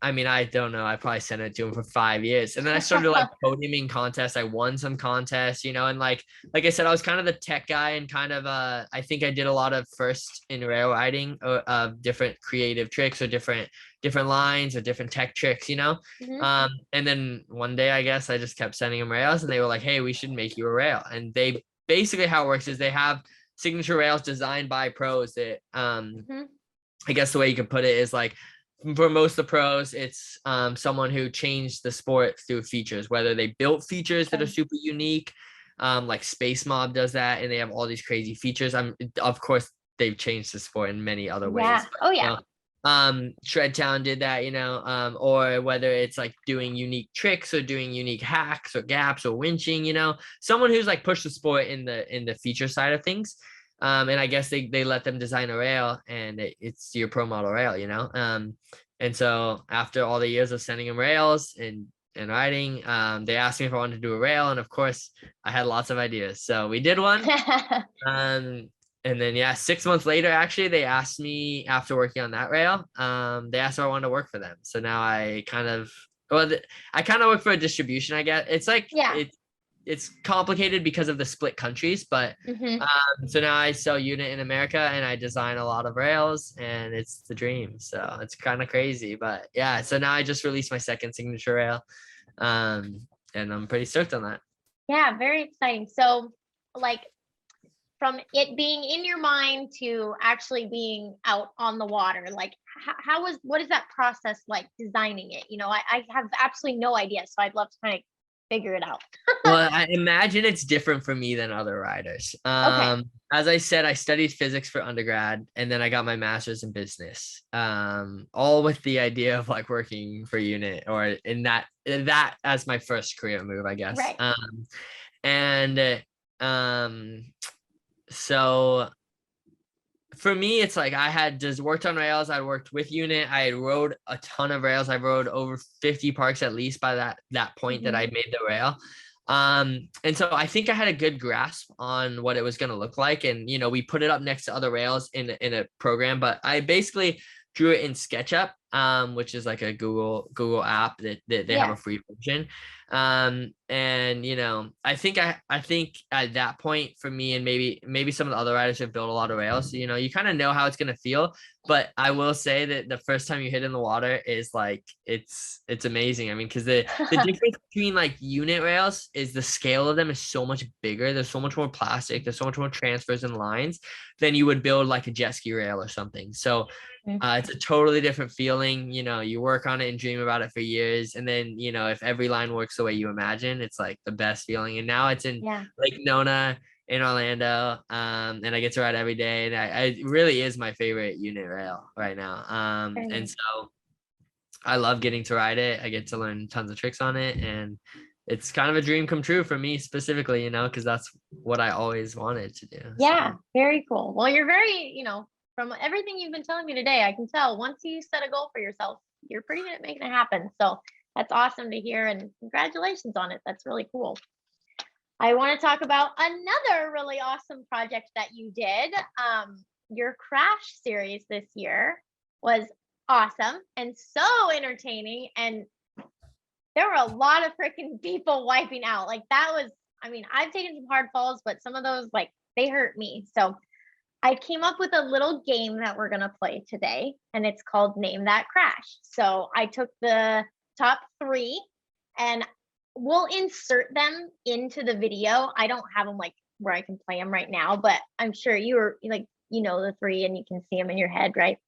I mean, I don't know, I probably sent it to him for 5 years, and then I started like podiuming contests. I won some contests, and like I said, I was kind of the tech guy, and kind of I think I did a lot of first in rail riding of different creative tricks or different lines or different tech tricks, Mhm. and then one day I guess I just kept sending them rails, and they were like, hey, we should make you a rail. And they basically, how it works is they have signature rails designed by pros that Mhm. I guess the way you could put it is like, for most of the pros, it's someone who changed the sport through features, whether they built features that are Okay. super unique, like Space Mob does that, and they have all these crazy features. Of course, they've changed the sport in many other ways, Yeah. but Oh yeah. Shred Town did that, or whether it's like doing unique tricks or doing unique hacks or gaps or winching, someone who's like pushed the sport in the feature side of things. And I guess they let them design a rail, and it's your pro model rail, and so after all the years of sending them rails and riding, they asked me if I wanted to do a rail, and of course I had lots of ideas, so we did one. And then yeah, 6 months later, actually, they asked me after working on that rail, they asked if I wanted to work for them. So now I kind of, I kind of work for a distribution, I guess. It's like Yeah. it's complicated because of the split countries, but Mhm. so now I sell unit in America, and I design a lot of rails, and it's the dream. So it's kind of crazy, but yeah. So now I just released my second signature rail, and I'm pretty stoked on that. Yeah, very exciting. So, like, from it being in your mind to actually being out on the water, like, what is that process like designing it? I have absolutely no idea, so I'd love to kind of figure it out. Well, I imagine it's different for me than other riders. Okay. As I said, I studied physics for undergrad, and then I got my master's in business. All with the idea of like working for unit, or in that as my first career move, I guess. Right. And um, so for me, it's like I had just worked on rails. I worked with unit. I had rode a ton of rails. I rode over 50 parks at least by that point that Mhm. I made the rail. And so I think I had a good grasp on what it was going to look like. And we put it up next to other rails in a program, but I basically drew it in SketchUp, which is like a Google app that they have Yeah. a free version. And I think at that point for me, and maybe some of the other riders who have built a lot of rails, you kind of know how it's going to feel. But I will say that the first time you hit in the water is like it's amazing. I mean, because the difference between like unit rails is the scale of them is so much bigger. There's so much more plastic. There's so much more transfers and lines than you would build like a jet ski rail or something. So Mm. it's a totally different feeling. You work on it and dream about it for years. And then, if every line works the way you imagine, it's like the best feeling. And now it's in Yeah. Lake Nona in Orlando. And I get to ride every day. And it really is my favorite unit rail right now. Very And nice. so I love getting to ride it. I get to learn tons of tricks on it. And it's kind of a dream come true for me specifically, because that's what I always wanted to do. Yeah, So. very cool. Well, you're very, from everything you've been telling me today, I can tell once you set a goal for yourself, you're pretty good at making it happen. So that's awesome to hear, and congratulations on it. That's really cool. I want to talk about another really awesome project that you did. Your crash series this year was awesome and so entertaining. And there were a lot of freaking people wiping out. Like, that was, I mean, I've taken some hard falls, but some of those, like, they hurt me. So I came up with a little game that we're going to play today, and it's called Name That Crash. So I took the top 3, and we'll insert them into the video. I don't have them like where I can play them right now, but I'm sure you're like, the 3 and you can see them in your head, right?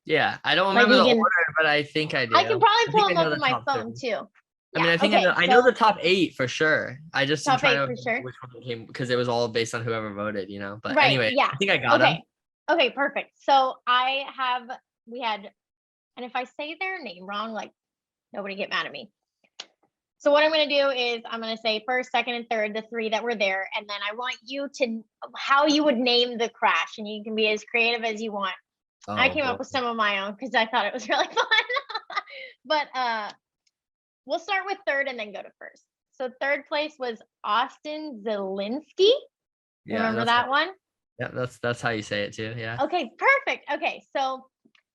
Yeah, I don't Like, remember you the can, order, but I think I I can do. probably I pull think I them know up the on my top phone three. too. I mean, Yeah. I think Okay. I know So the top 8 for sure. I just am top trying 8 to for remember sure. which one came because it was all based on whoever voted, But Right. anyway, Yeah. I think I got them. Okay. Okay. Perfect. So we had, and if I say their name wrong, like, nobody get mad at me. So what I'm going to do is I'm going to say first, second, and third, the 3 that were there. And then I want you to, how you would name the crash. And you can be as creative as you want. I Oh came boy. up with some of my own because I thought it was really fun. But we'll start with third and then go to first. So third place was Austin Zielinski. Yeah, Remember that one? that's how you say it too. Yeah. Okay, perfect. Okay, so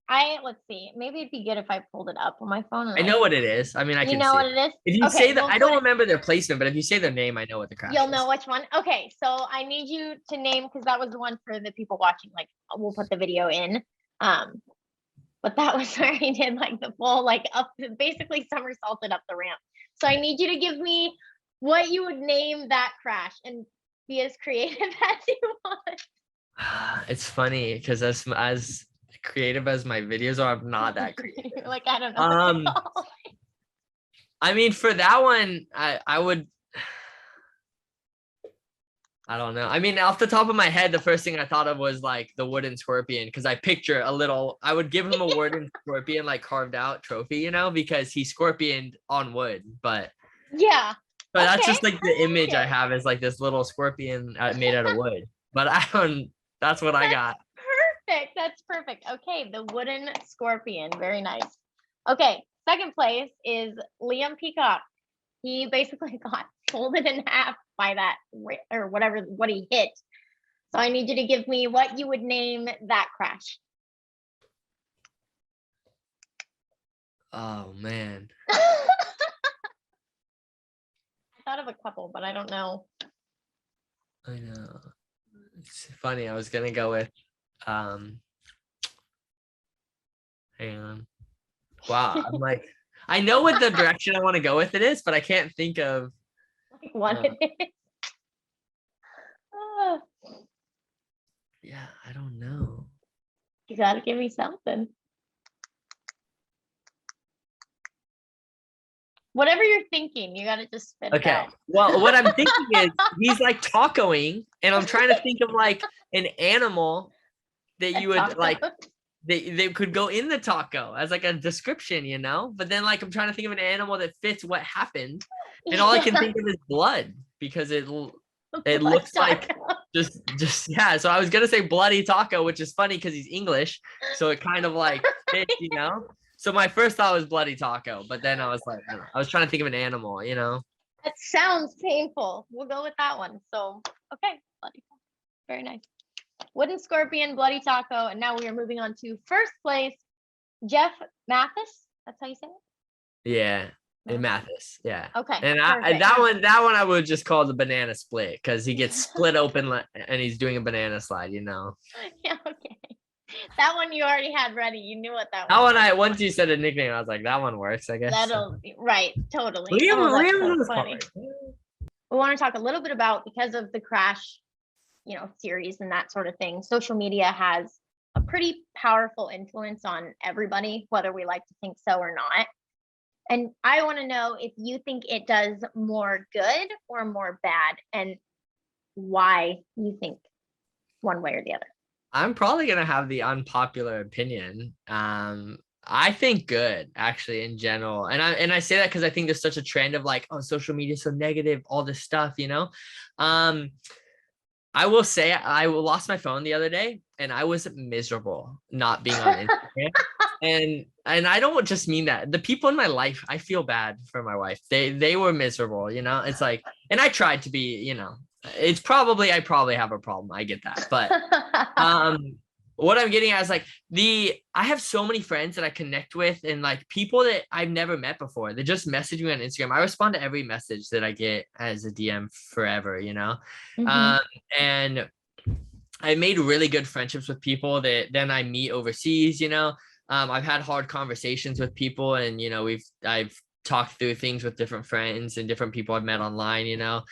let's see. Maybe it'd be good if I pulled it up on my phone. And I know what it is. I mean, I you can know see what it. it is? If you Okay, say that, we'll I put don't it, remember their placement, but if you say their name, I know what the crash you'll is. know which one. Okay, so I need you to name, because that was the one for the people watching. Like, we'll put the video in. But that was where he did like the full, like up, basically somersaulted up the ramp. So I need you to give me what you would name that crash and be as creative as you want. It's funny because as creative as my videos are, I'm not that creative. Like, I don't know. I mean, for that one, I would. I don't know. I mean, off the top of my head, the first thing I thought of was like the wooden scorpion, because I picture a little. I would give him a wooden scorpion, like carved out trophy, you know, because he scorpioned on wood. But yeah, that's okay, just like the image I it. have is like this little scorpion made out of wood. But I don't. That's what I got. Perfect. That's perfect. Okay, the wooden scorpion. Very nice. Okay, second place is Liam Peacock. He basically got folded in half by that, or whatever, what he hit. So I need you to give me what you would name that crash. Oh man. I thought of a couple, but I don't know. I know. It's funny. I was gonna go with hang on. Wow. I'm like, I know what the direction I want to go with it is, but I can't think of Like what it is. yeah, I don't know. You gotta give me something. Whatever you're thinking, you gotta just spit it Okay. out. Well, what I'm thinking is he's like tacoing, and I'm trying to think of like an animal that you would like they could go in the taco as like a description, you know? But then like I'm trying to think of an animal that fits what happened. And all I can think of is blood, because it looks like just yeah. So I was gonna say bloody taco, which is funny because he's English. So it kind of like fits, you know? So my first thought was bloody taco, but then I was like, I don't know. I was trying to think of an animal, you know? That sounds painful. We'll go with that one. So, okay, bloody taco. Very nice. Wooden scorpion, bloody taco, and now we are moving on to first place, Jeff Mathis. That's how you say it? Yeah. And Mathis, yeah. Okay. And that one I would just call the banana split, because he gets split open and he's doing a banana slide, you know. Yeah, okay. That one you already had ready. You knew what that That was. one once you said a nickname, I was like, that one works, I guess. That'll right, totally. Liam So funny. We want to talk a little bit about, because of the crash, series and that sort of thing. Social media has a pretty powerful influence on everybody, whether we like to think so or not. And I want to know if you think it does more good or more bad, and why you think one way or the other. I'm probably gonna have the unpopular opinion. I think good, actually, in general. And I say that because I think there's such a trend of like, oh, social media is so negative, all this stuff, you know. I will say I lost my phone the other day, and I was miserable not being on Instagram. and I don't just mean that. The people in my life, I feel bad for my wife. They were miserable, you know. It's like, and I tried to be, you know. I probably have a problem. I get that, but what I'm getting at is like I have so many friends that I connect with, and like people that I've never met before. They just message me on Instagram. I respond to every message that I get as a DM forever, you know. Mm-hmm. And I made really good friendships with people that then I meet overseas, you know. I've had hard conversations with people, and you know, I've talked through things with different friends and different people I've met online, you know,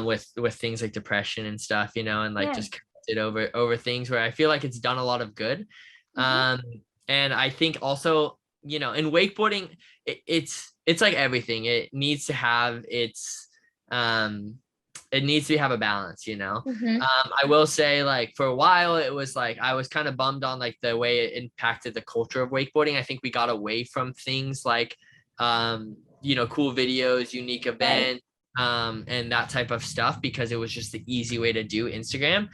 with things like depression and stuff, you know, and like just connected over things where I feel like it's done a lot of good. And I think also, you know, in wakeboarding, it's like everything. It needs to have have a balance, you know. I will say, like, for a while it was like I was kind of bummed on like the way it impacted the culture of wakeboarding. I think we got away from things like you know, cool videos, unique event, and that type of stuff, because it was just the easy way to do Instagram.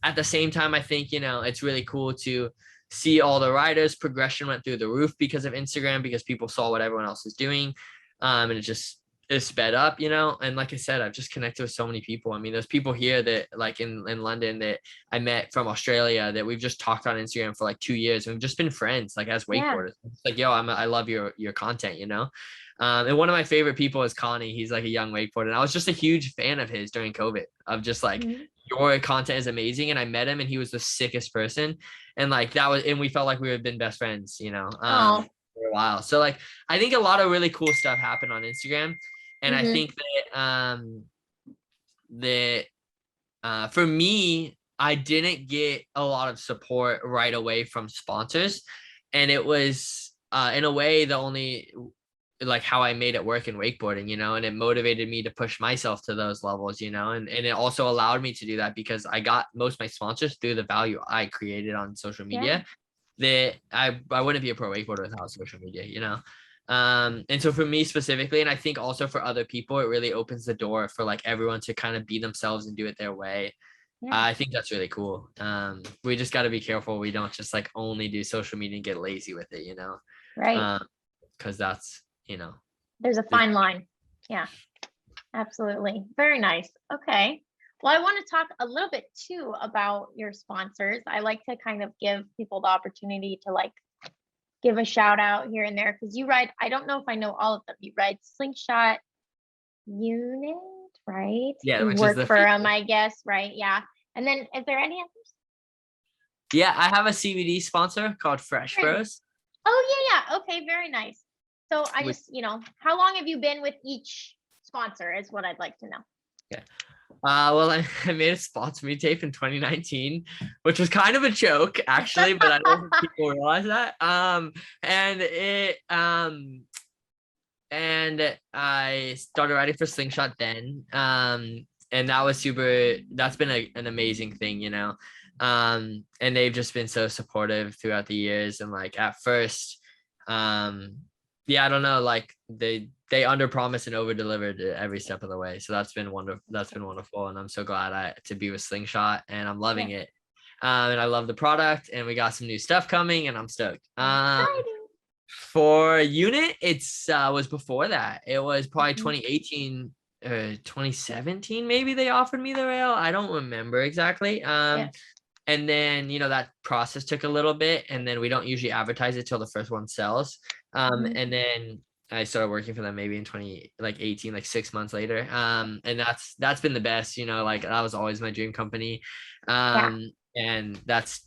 At the same time, I think, you know, it's really cool to see all the riders progression went through the roof because of Instagram, because people saw what everyone else was doing. And it just is sped up, you know. And like I said, I've just connected with so many people. I mean, there's people here that like in London that I met from Australia that we've just talked on Instagram for like 2 years, and we've just been friends like as Yeah. wakeboarders. It's like, yo, I love your content, you know. And one of my favorite people is Connie. He's like a young wakeboarder, and I was just a huge fan of his during COVID, of just like, Mhm. your content is amazing. And I met him and he was the sickest person, and like that was, and we felt like we had been best friends, you know. Oh. For a while. So like I think a lot of really cool stuff happened on Instagram. And I Mhm. think that for me, I didn't get a lot of support right away from sponsors. And it was in a way the only like how I made it work in wakeboarding, you know, and it motivated me to push myself to those levels, you know, and it also allowed me to do that because I got most of my sponsors through the value I created on social media. That I wouldn't be a pro wakeboarder without social media, you know. And so for me specifically, and I think also for other people, it really opens the door for like everyone to kind of be themselves and do it their way. Yeah. I think that's really cool. We just got to be careful we don't just like only do social media and get lazy with it, you know. Right. Because that's, you know, There's a fine line. Yeah, absolutely. Very nice. Okay. Well, I want to talk a little bit too about your sponsors. I like to kind of give people the opportunity to like give a shout out here and there because you ride, I don't know if I know all of them. You ride Slingshot Unit, right? yeah, You which is work the for them, I guess, right? Yeah. And then is there any others? yeah, I have a CBD sponsor called Fresh Very nice. Bros. Oh, yeah. Okay. Very nice. So I Which, just, how long have you been with each sponsor is what I'd like to know. yeah. Well, I made a sponsor me tape in 2019, which was kind of a joke actually, but I don't think people realize that. And I started writing for Slingshot then. And that was that's been an amazing thing, you know. And they've just been so supportive throughout the years. And like at first, yeah, I don't know, like they under promised and over delivered every step of the way. So that's been wonderful. That's been wonderful. And I'm so glad to be with Slingshot, and I'm loving it. And I love the product, and we got some new stuff coming, and I'm stoked. Exciting. For Unit, it's was before that. It was probably Mhm. 2018 or 2017, maybe they offered me the rail. I don't remember exactly. Yeah. And then, you know, that process took a little bit, and then we don't usually advertise it till the first one sells. Mhm. And then I started working for them maybe in 2018, like 6 months later. And that's been the best, you know, like that was always my dream company. Yeah. And that's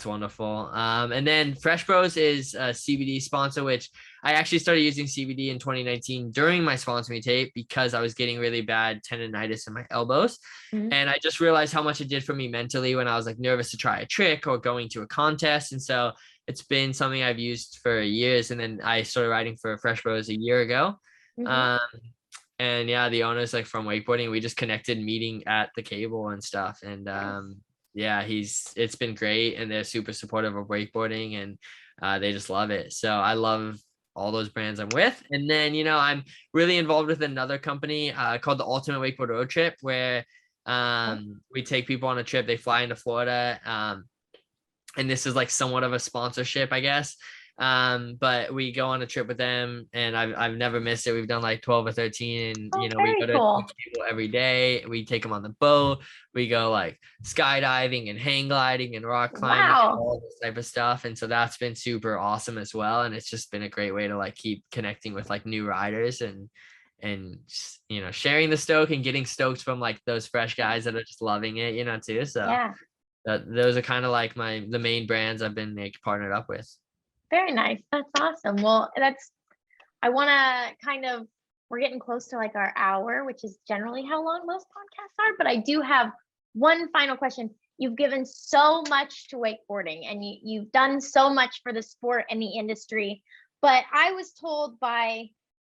wonderful. And then Fresh Bros is a CBD sponsor, which I actually started using CBD in 2019 during my sponsor me tape because I was getting really bad tendonitis in my elbows. Mhm. And I just realized how much it did for me mentally when I was like nervous to try a trick or going to a contest. And so it's been something I've used for years. And then I started writing for Fresh Bros a year ago. Mhm. And yeah, the owners like from wakeboarding, we just connected meeting at the cable and stuff. And yeah, it's been great, and they're super supportive of wakeboarding, and they just love it. So I love all those brands I'm with. And then, you know, I'm really involved with another company called the Ultimate Wakeboard Road Trip, where we take people on a trip. They fly into Florida. And this is like somewhat of a sponsorship, I guess. But we go on a trip with them, and I've never missed it. We've done like 12 or 13, and Oh, you know, we very go to cool. people every day. We take them on the boat. We go like skydiving and hang gliding and rock climbing and Wow. all this type of stuff. And so that's been super awesome as well. And it's just been a great way to like keep connecting with like new riders and just, you know, sharing the stoke and getting stoked from like those fresh guys that are just loving it, you know, too. So Yeah. those are kind of like the main brands I've been like partnered up with. Very nice. That's awesome. Well, I want to kind of, we're getting close to like our hour, which is generally how long most podcasts are. But I do have one final question. You've given so much to wakeboarding, and you've done so much for the sport and the industry. But I was told by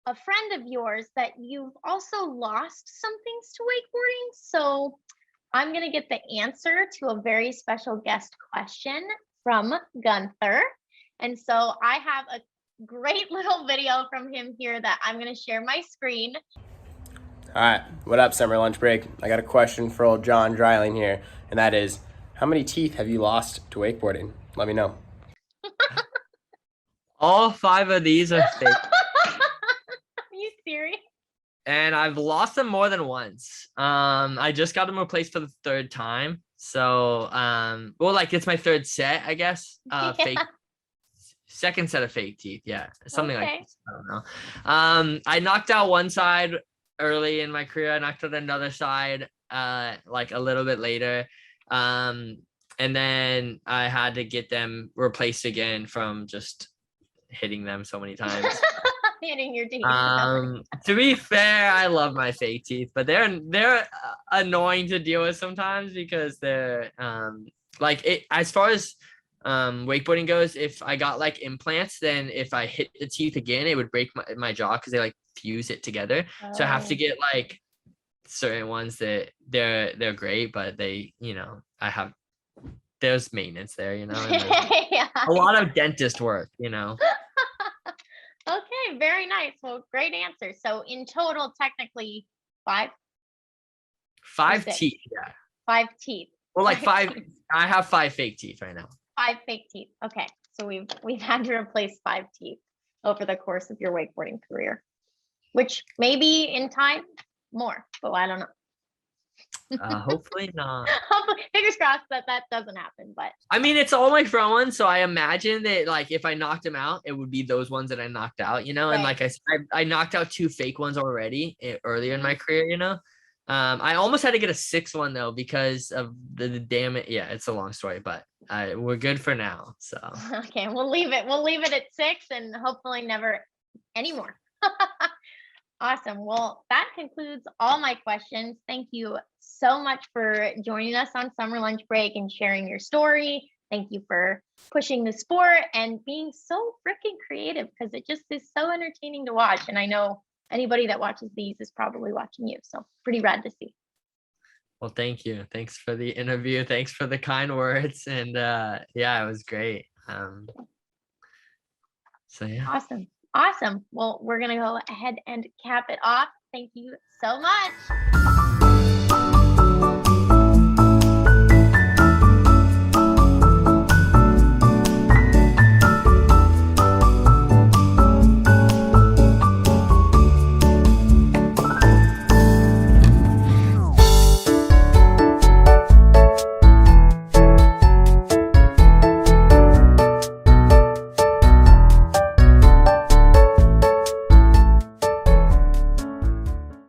a friend of yours that you've also lost some things to wakeboarding. So I'm going to get the answer to a very special guest question from Gunther. And so I have a great little video from him here that I'm going to share my screen. All right, what up, summer lunch break? I got a question for old John Dreiling here, and that is, how many teeth have you lost to wakeboarding? Let me know. All 5 of these are fake. Are you serious? and I've lost them more than once. I just got them replaced for the third time. So, well, like it's my third set, I guess. Fake second set of fake teeth. Yeah, something like Okay. this. I don't know. I knocked out one side early in my career. I knocked out another side, like a little bit later. And then I had to get them replaced again from just hitting them so many times. Hitting your teeth. To be fair, I love my fake teeth, but they're annoying to deal with sometimes because they're like it as far as wakeboarding goes, if I got like implants, then if I hit the teeth again, it would break my jaw because they like fuse it together. So I have to get like certain ones that they're great, but they, I have there's maintenance there, and like Yeah. a lot of dentist work, Okay, very nice. Well, great answer. So in total, technically 5 5 6. teeth. Yeah. 5 teeth. Well, like 5 5. I have 5 fake teeth right now. 5 fake teeth. Okay, so we've had to replace 5 teeth over the course of your wakeboarding career, which maybe in time more, but I don't know. Hopefully not. Fingers crossed that doesn't happen, but I mean, it's all my front ones, so I imagine that like if I knocked them out, it would be those ones that I knocked out, And Right. like I said, I knocked out 2 fake ones already earlier in my career, I almost had to get a 6th one though because of the damage. Yeah, it's a long story, but we're good for now. So okay, we'll leave it at 6 and hopefully never anymore. Awesome. Well, that concludes all my questions. Thank you so much for joining us on summer lunch break and sharing your story. Thank you for pushing the sport and being so freaking creative because it just is so entertaining to watch. And I know anybody that watches these is probably watching you. So pretty rad to see. well, thank you. Thanks for the interview. Thanks for the kind words. And yeah, it was great. So yeah. Awesome. Well, we're going to go ahead and cap it off. Thank you so much.